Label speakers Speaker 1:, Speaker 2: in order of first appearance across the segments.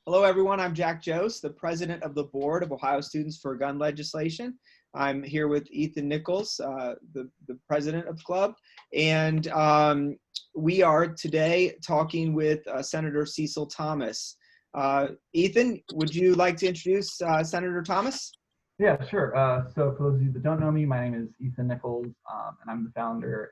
Speaker 1: Hello, everyone. I'm Jack Jose, the president of the board of Ohio Students for Gun Legislation. I'm here with Ethan Nichols, the president of the club, and we are today talking with Senator Cecil Thomas. Ethan, would you like to introduce Senator Thomas?
Speaker 2: Yeah, sure. So for those of you that don't know me, my name is Ethan Nichols, and I'm the founder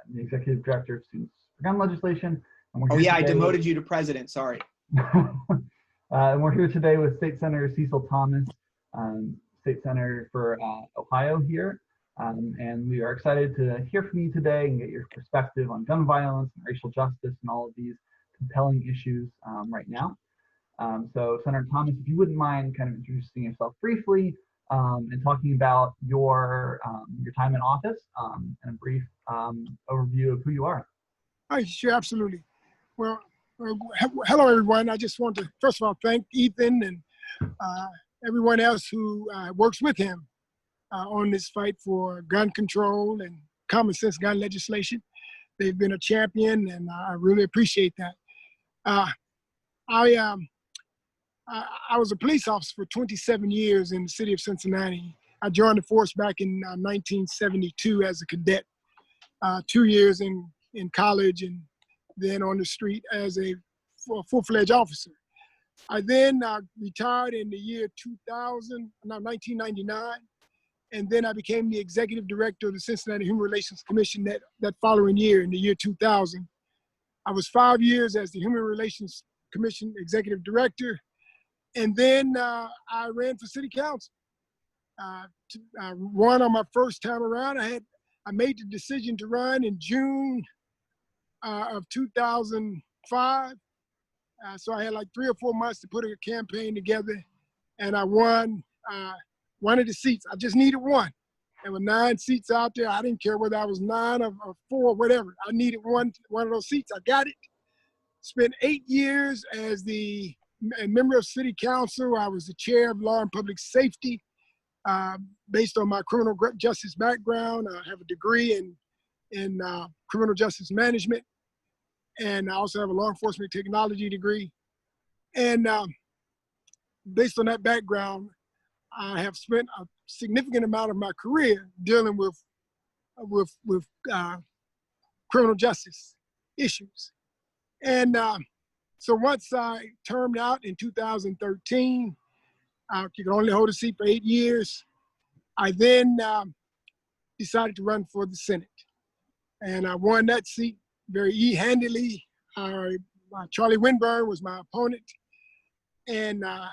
Speaker 2: and the executive director of Students for Gun Legislation. And we're
Speaker 1: I demoted you to president, sorry.
Speaker 2: And we're here today with State Senator Cecil Thomas, State Senator for Ohio here. And we are excited to hear from you today and get your perspective on gun violence and racial justice and all of these compelling issues right now. So Senator Thomas, if you wouldn't mind kind of introducing yourself briefly and talking about your time in office and a brief overview of who you are.
Speaker 3: Sure, absolutely. Well, hello, everyone. I just want to, first of all, thank Ethan and everyone else who works with him on this fight for gun control and common sense gun legislation. They've been a champion, and I really appreciate that. I was a police officer for 27 years in the city of Cincinnati. I joined the force back in 1972 as a cadet, 2 years in college, and then on the street as a full-fledged officer. I then retired in the year 1999, and then I became the executive director of the Cincinnati Human Relations Commission that following year, in the year 2000. I was 5 years as the Human Relations Commission executive director, and then I ran for city council. Won on my first time around. I made the decision to run in June of 2005. So I had like 3 or 4 months to put a campaign together, and I won one of the seats. I just needed one. There were 9 seats out there. I didn't care whether I was 9 or 4, whatever. I needed one of those seats. I got it. Spent 8 years as a member of city council. I was the chair of law and public safety. Based on my criminal justice background, I have a degree in criminal justice management, and I also have a law enforcement technology degree. And based on that background, I have spent a significant amount of my career dealing with criminal justice issues. And so once I termed out in 2013, you can only hold a seat for 8 years. I then decided to run for the Senate. And I won that seat very handily. Charlie Winburn was my opponent. And I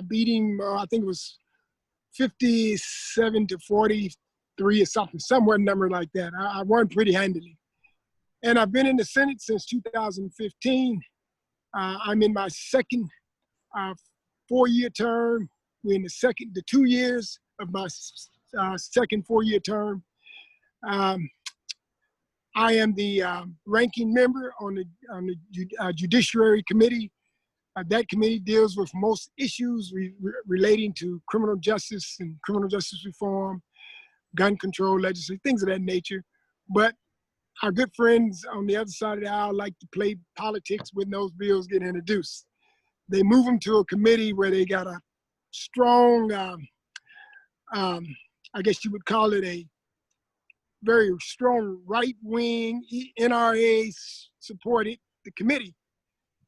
Speaker 3: beat him, I think it was 57 to 43 or something, somewhere number like that. I won pretty handily. And I've been in the Senate since 2015. I'm in my second 4-year term. We're in the 2 years of my second 4-year term. I am the ranking member on the Judiciary Committee. That committee deals with most issues relating to criminal justice and criminal justice reform, gun control legislation, things of that nature. But our good friends on the other side of the aisle like to play politics when those bills get introduced. They move them to a committee where they got a strong, I guess you would call it a very strong right-wing NRA supported the committee.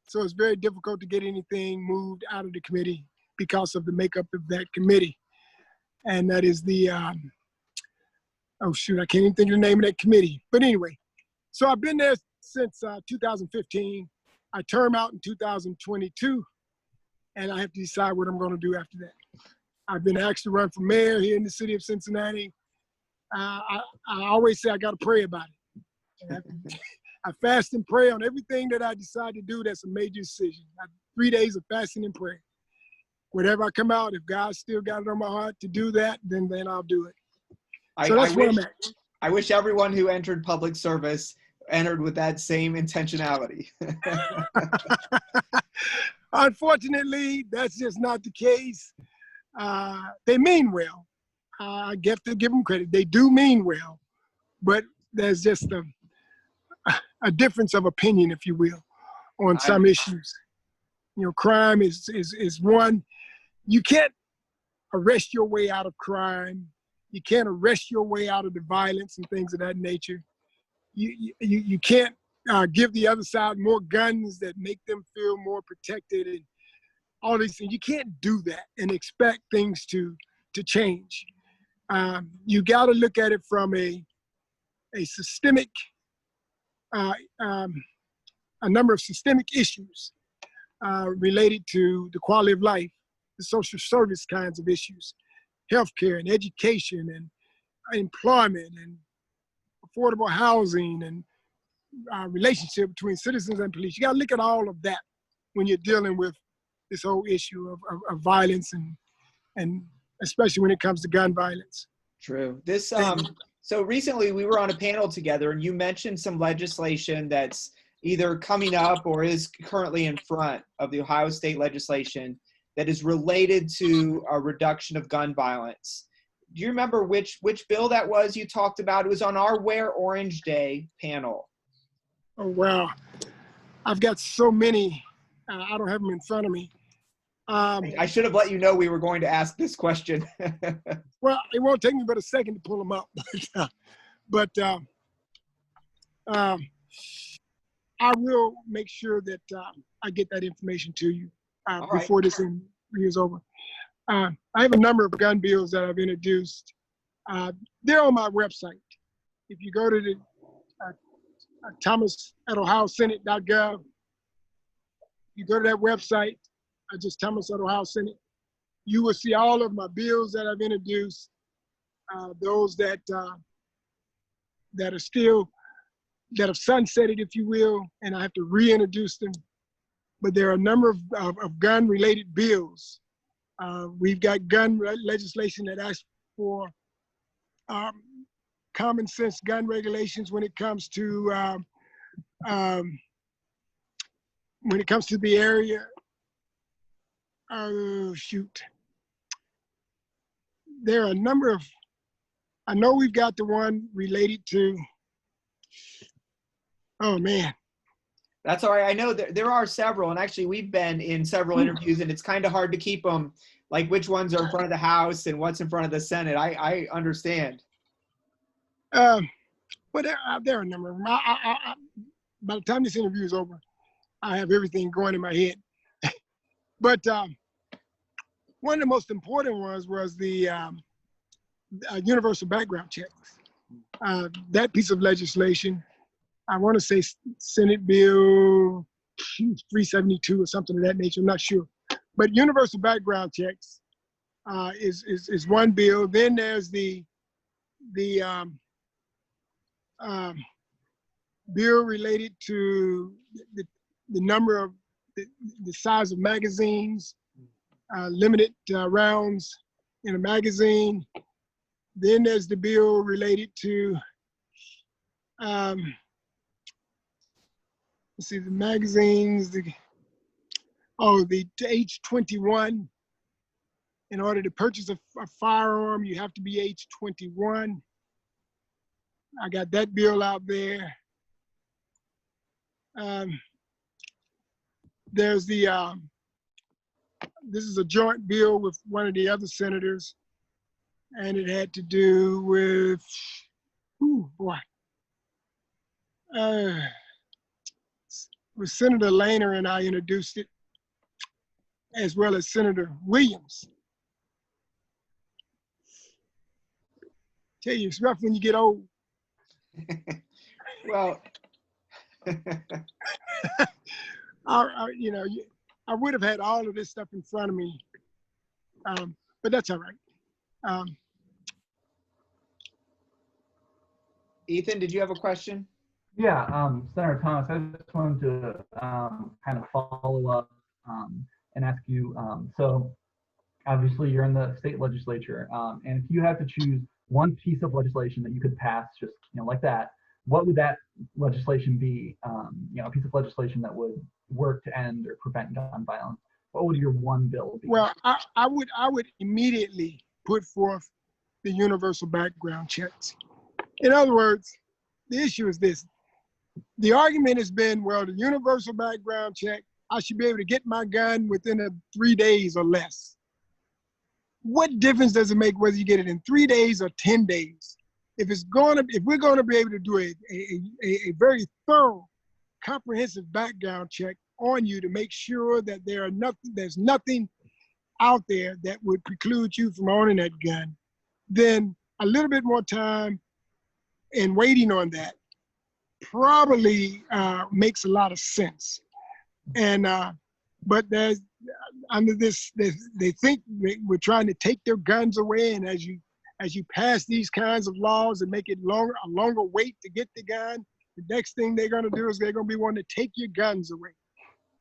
Speaker 3: So it's very difficult to get anything moved out of the committee because of the makeup of that committee. And that is the, oh shoot, I can't even think of the name of that committee. But anyway, so I've been there since 2015. I term out in 2022, and I have to decide what I'm going to do after that. I've been asked to run for mayor here in the city of Cincinnati. I always say I got to pray about it. I fast and pray on everything that I decide to do. That's a major decision. 3 days of fasting and prayer. Whatever I come out, if God still got it on my heart to do that, then I'll do it. So that's where I'm at.
Speaker 1: I wish everyone who entered public service entered with that same intentionality.
Speaker 3: Unfortunately, that's just not the case. They mean well. I have to give them credit. They do mean well, but there's just a difference of opinion, if you will, on some issues. crime is one. You can't arrest your way out of crime. You can't arrest your way out of the violence and things of that nature. You can't give the other side more guns that make them feel more protected and all these things. You can't do that and expect things to change. You got to look at it from a systemic, a number of systemic issues related to the quality of life, the social service kinds of issues, healthcare and education and employment and affordable housing and relationship between citizens and police. You got to look at all of that when you're dealing with this whole issue of violence and especially when it comes to gun violence.
Speaker 1: True. This so recently we were on a panel together and you mentioned some legislation that's either coming up or is currently in front of the Ohio State legislation that is related to a reduction of gun violence. Do you remember which bill that was you talked about? It was on our Wear Orange Day panel.
Speaker 3: Oh, wow. I've got so many. I don't have them in front of me.
Speaker 1: I should have let you know we were going to ask this question.
Speaker 3: Well, it won't take me but a second to pull them up. But I will make sure that I get that information to you before this year is over. I have a number of gun bills that I've introduced. They're on my website. If you go to the Thomas at ohiosenate.gov, you go to that website, just Thomas at Ohio Senate, you will see all of my bills that I've introduced, those that are still, that have sunsetted, if you will, and I have to reintroduce them. But there are a number of gun-related bills. We've got gun legislation that asks for common sense gun regulations when it comes to the area. Oh, shoot. There are a number of, I know we've got the one related to, oh man.
Speaker 1: That's all right. I know there are several, and actually we've been in several interviews, and it's kind of hard to keep them, like which ones are in front of the House and what's in front of the Senate. I understand.
Speaker 3: But there are a number of them. By the time this interview is over, I have everything going in my head. But one of the most important ones was the universal background checks. That piece of legislation, I want to say Senate Bill 372 or something of that nature, I'm not sure. But universal background checks is one bill. Then there's the bill related to the number of the size of magazines, limited rounds in a magazine. Then there's the bill related to let's see, the magazines, the age 21. In order to purchase a firearm, you have to be age 21. I got that bill out there. There's the, this is a joint bill with one of the other senators, and it had to do with, with Senator Lehner, and I introduced it, as well as Senator Williams. Tell you, it's rough when you get old.
Speaker 1: Well,
Speaker 3: I would have had all of this stuff in front of me, but that's all right.
Speaker 2: Ethan,
Speaker 1: did you have a question?
Speaker 2: Yeah, Senator Thomas, I just wanted to kind of follow up and ask you, so obviously you're in the state legislature, and if you had to choose one piece of legislation that you could pass just, like that, what would that legislation be? A piece of legislation that would work to end or prevent gun violence. What would your one bill be?
Speaker 3: Well, I would immediately put forth the universal background checks. In other words, the issue is this. The argument has been, well, the universal background check I should be able to get my gun within 3 days or less. What difference does it make whether you get it in 3 days or 10 days? If we're gonna be able to do a very thorough, comprehensive background check on you to make sure that there's nothing out there that would preclude you from owning that gun, then a little bit more time and waiting on that probably makes a lot of sense. And but there's under this, they think we're trying to take their guns away, and as you pass these kinds of laws and make it a longer wait to get the gun, the next thing they're going to do is they're going to be wanting to take your guns away.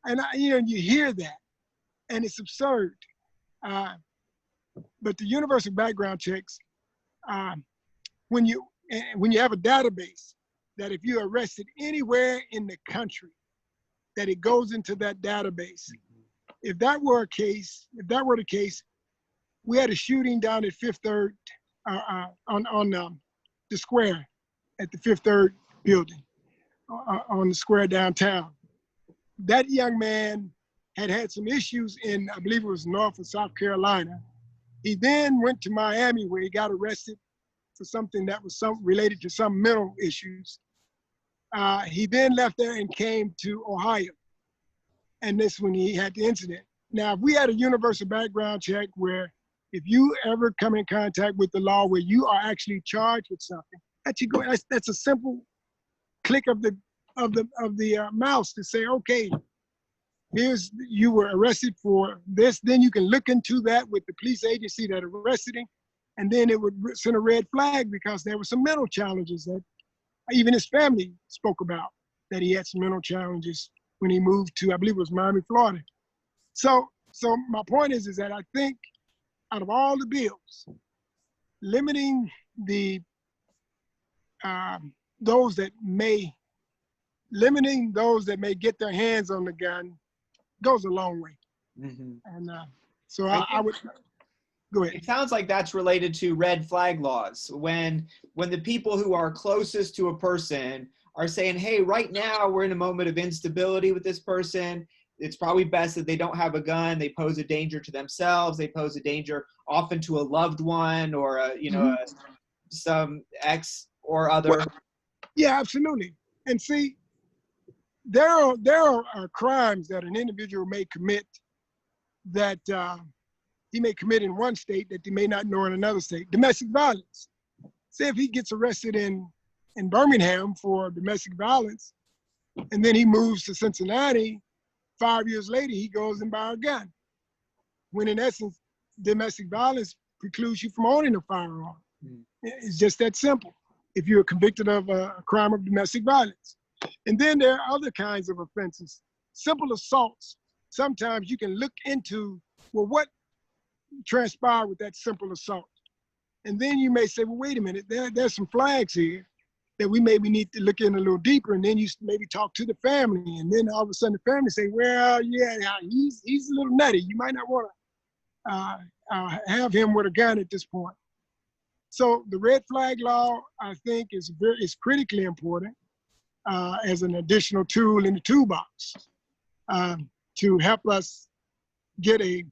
Speaker 3: And you hear that, and it's absurd. But the universal background checks, when you have a database that if you're arrested anywhere in the country, that it goes into that database. If that were the case, we had a shooting down at Fifth Third on the square at the Fifth Third building on the square downtown. That young man had some issues in, I believe it was North or South Carolina. He then went to Miami where he got arrested for something that was related to some mental issues. He then left there and came to Ohio. And this when he had the incident. Now, if we had a universal background check where if you ever come in contact with the law where you are actually charged with something, that's a simple click of the mouse to say, okay, you were arrested for this. Then you can look into that with the police agency that arrested him, and then it would send a red flag because there were some mental challenges that even his family spoke about, that he had some mental challenges when he moved to, I believe it was Miami, Florida. So my point is that I think out of all the bills, limiting those that may get their hands on the gun goes a long way.
Speaker 1: Mm-hmm.
Speaker 3: And so I would go ahead.
Speaker 1: It sounds like that's related to red flag laws. When the people who are closest to a person are saying, hey, right now we're in a moment of instability with this person. It's probably best that they don't have a gun. They pose a danger to themselves. They pose a danger often to a loved one or some ex or other.
Speaker 3: Yeah, absolutely. And see, there are crimes that an individual may commit that he may commit in one state that he may not know in another state. Domestic violence. Say if he gets arrested in Birmingham for domestic violence, and then he moves to Cincinnati, 5 years later, he goes and buys a gun. When in essence, domestic violence precludes you from owning a firearm. It's just that simple. If you're convicted of a crime of domestic violence. And then there are other kinds of offenses. Simple assaults. Sometimes you can look into, well, what transpired with that simple assault? And then you may say, well, wait a minute, there's some flags here that we maybe need to look in a little deeper. And then you maybe talk to the family. And then all of a sudden the family say, well, yeah, he's a little nutty. You might not want to have him with a gun at this point. So the red flag law, I think, is critically important as an additional tool in the toolbox to help us get a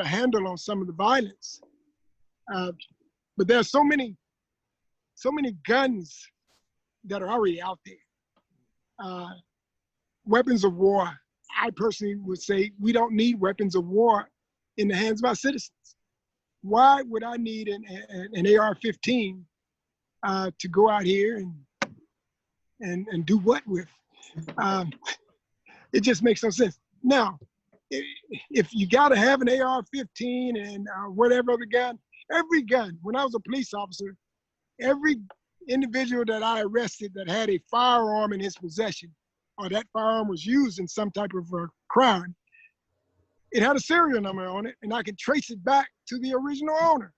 Speaker 3: handle on some of the violence. But there are so many guns that are already out there. Weapons of war, I personally would say we don't need weapons of war in the hands of our citizens. Why would I need an AR-15 to go out here and do what with? It just makes no sense. Now, if you got to have an AR-15 and whatever other gun, every gun, when I was a police officer, every individual that I arrested that had a firearm in his possession, or that firearm was used in some type of crime, it had a serial number on it, and I could trace it back to the original owner,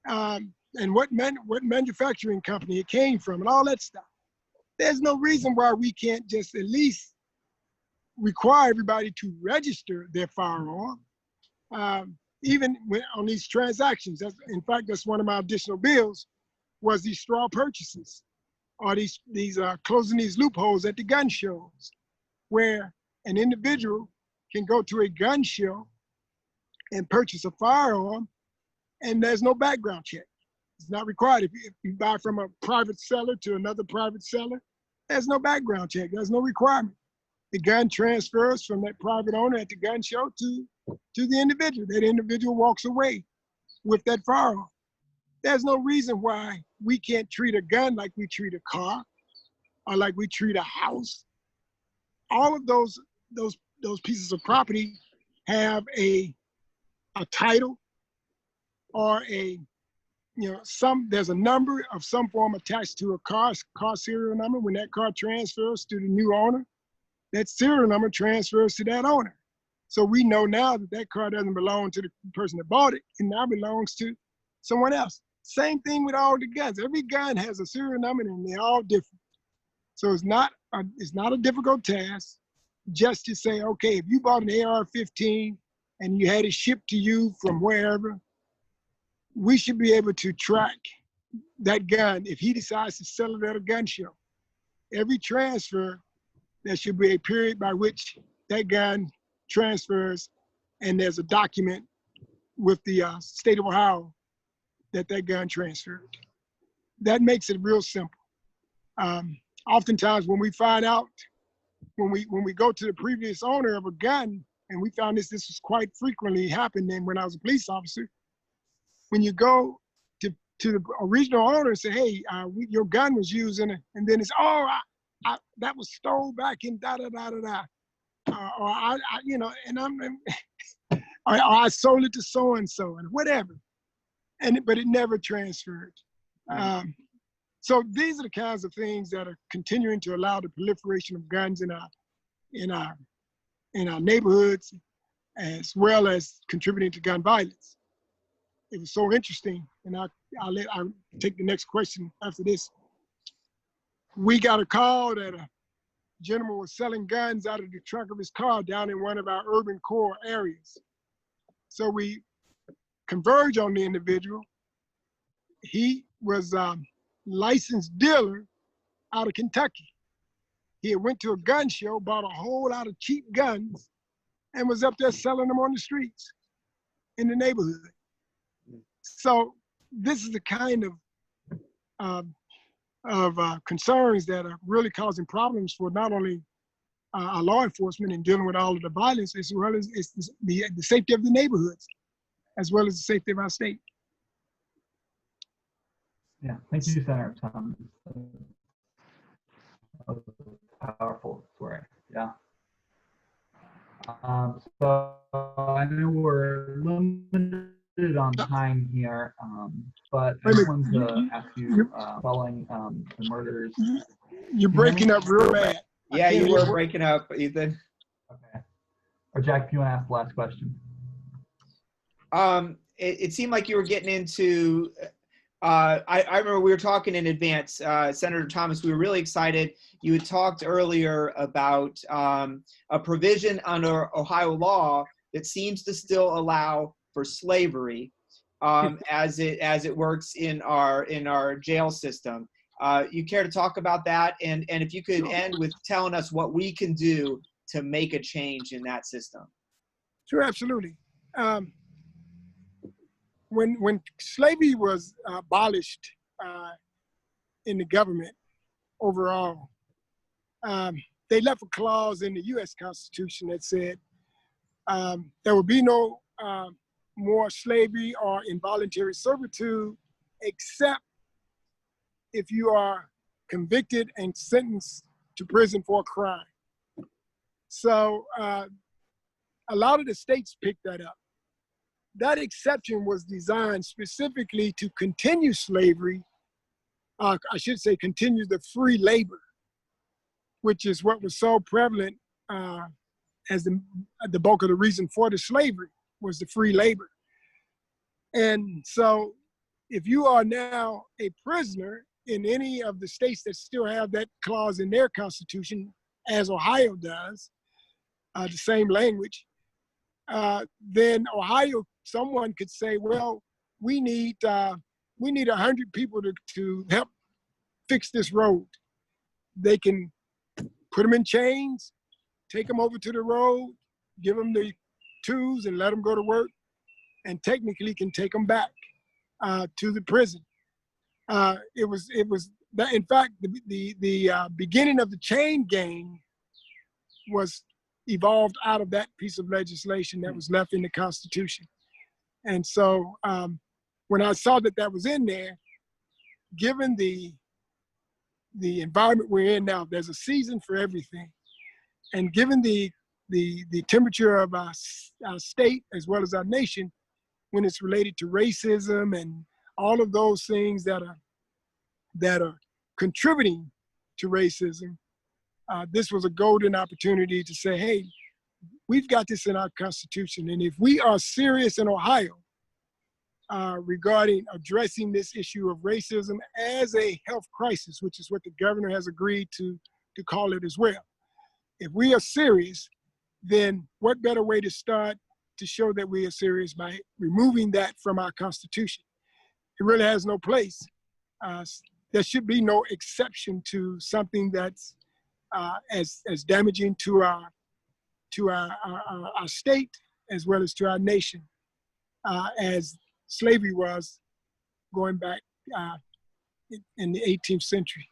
Speaker 3: and what manufacturing company it came from, and all that stuff. There's no reason why we can't just at least require everybody to register their firearm, even on these transactions. In fact, that's one of my additional bills, was these straw purchases, or these closing these loopholes at the gun shows, where an individual can go to a gun show and purchase a firearm, and there's no background check. It's not required. If you buy from a private seller to another private seller, there's no background check. There's no requirement. The gun transfers from that private owner at the gun show to the individual. That individual walks away with that firearm. There's no reason why we can't treat a gun like we treat a car or like we treat a house. All of those pieces of property have a title or there's a number of some form attached to a car serial number. When that car transfers to the new owner, that serial number transfers to that owner. So we know now that that car doesn't belong to the person that bought it. It now belongs to someone else. Same thing with all the guns. Every gun has a serial number and they're all different. So it's not a difficult task just to say, okay, if you bought an AR-15 and you had it shipped to you from wherever, we should be able to track that gun if he decides to sell it at a gun show. Every transfer, there should be a period by which that gun transfers, and there's a document with the state of Ohio that gun transferred. That makes it real simple. Oftentimes when we find out, when we go to the previous owner of a gun, and we found this was quite frequently happening when I was a police officer, when you go to the original owner and say, hey, your gun was used in it, and then it's, that was stole back in da-da-da-da-da. Or I sold it to so-and-so and whatever. But it never transferred. So these are the kinds of things that are continuing to allow the proliferation of guns in our neighborhoods, as well as contributing to gun violence. It was so interesting, and I'll take the next question after this. We got a call that a gentleman was selling guns out of the trunk of his car down in one of our urban core areas. So we converge on the individual. He was a licensed dealer out of Kentucky. He had went to a gun show, bought a whole lot of cheap guns, and was up there selling them on the streets in the neighborhood. So this is the kind of concerns that are really causing problems for not only our law enforcement in dealing with all of the violence, as well as the safety of the neighborhoods, as well as the safety of our state.
Speaker 2: Yeah, thank you, Senator Thomas. That was a powerful story. Yeah. So I know we're limited on time here, but I just wanted to ask you, following the murders.
Speaker 3: You're breaking up real bad.
Speaker 1: Yeah, you were breaking up, Ethan.
Speaker 2: Okay. Or Jack, if you want to ask the last question.
Speaker 1: It seemed like you were getting into, I remember we were talking in advance, Senator Thomas, we were really excited. You had talked earlier about a provision under Ohio law that seems to still allow for slavery as it works in our jail system. You care to talk about that? And if you could end with telling us what we can do to make a change in that system.
Speaker 3: Sure, absolutely. When slavery was abolished in the government overall, they left a clause in the U.S. Constitution that said there would be no more slavery or involuntary servitude except if you are convicted and sentenced to prison for a crime. So a lot of the states picked that up. That exception was designed specifically to continue slavery, I should say continue the free labor, which is what was so prevalent as the bulk of the reason for the slavery was the free labor. And so if you are now a prisoner in any of the states that still have that clause in their constitution, as Ohio does, the same language, then Ohio, someone could say, well, we need 100 people to help fix this road. They can put them in chains, take them over to the road, give them the tools and let them go to work, and technically can take them back to the prison. It was that, in fact, the beginning of the chain gang was evolved out of that piece of legislation that was left in the Constitution. And so when I saw that that was in there, given the environment we're in now, there's a season for everything. And given the temperature of our state as well as our nation, when it's related to racism and all of those things that are contributing to racism, this was a golden opportunity to say, hey, we've got this in our Constitution. And if we are serious in Ohio regarding addressing this issue of racism as a health crisis, which is what the governor has agreed to call it as well. If we are serious, then what better way to start to show that we are serious by removing that from our Constitution? It really has no place. There should be no exception to something that's as damaging to our state as well as to our nation as slavery was going back in the 18th century.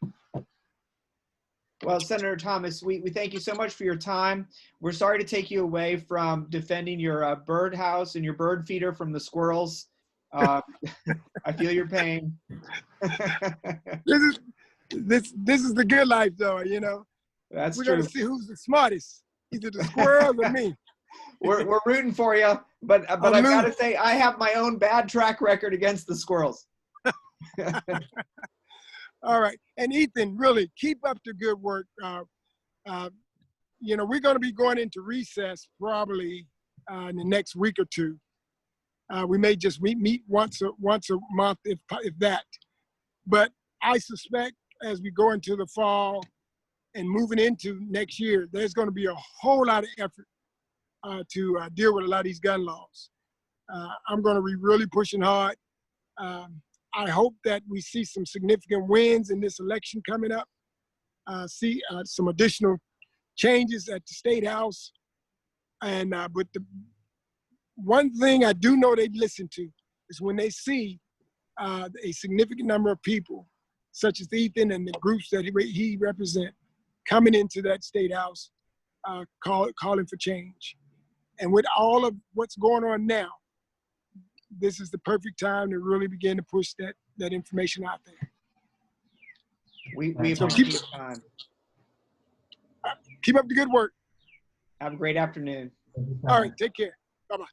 Speaker 1: Well, Senator Thomas, we thank you so much for your time. We're sorry to take you away from defending your birdhouse and your bird feeder from the squirrels. I feel your pain.
Speaker 3: This is the good life, though, you know.
Speaker 1: That's
Speaker 3: We're
Speaker 1: true.
Speaker 3: going to see who's the smartest, either the squirrels or me.
Speaker 1: We're rooting for you, but I've got to say, I have my own bad track record against the squirrels.
Speaker 3: All right. And Ethan, really, keep up the good work. You know, we're going to be going into recess probably in the next week or two. We may just meet once a month, if that. But I suspect as we go into the fall and moving into next year, there's going to be a whole lot of effort to deal with a lot of these gun laws. I'm going to be really pushing hard. I hope that we see some significant wins in this election coming up, see some additional changes at the State House. And but the one thing I do know they listen to is when they see a significant number of people, such as Ethan and the groups that he represents, coming into that State House, calling for change. And with all of what's going on now, this is the perfect time to really begin to push that information out there.
Speaker 1: We
Speaker 3: So
Speaker 1: appreciate your time.
Speaker 3: Keep up the good work.
Speaker 1: Have a great afternoon.
Speaker 3: All right, take care. Bye-bye.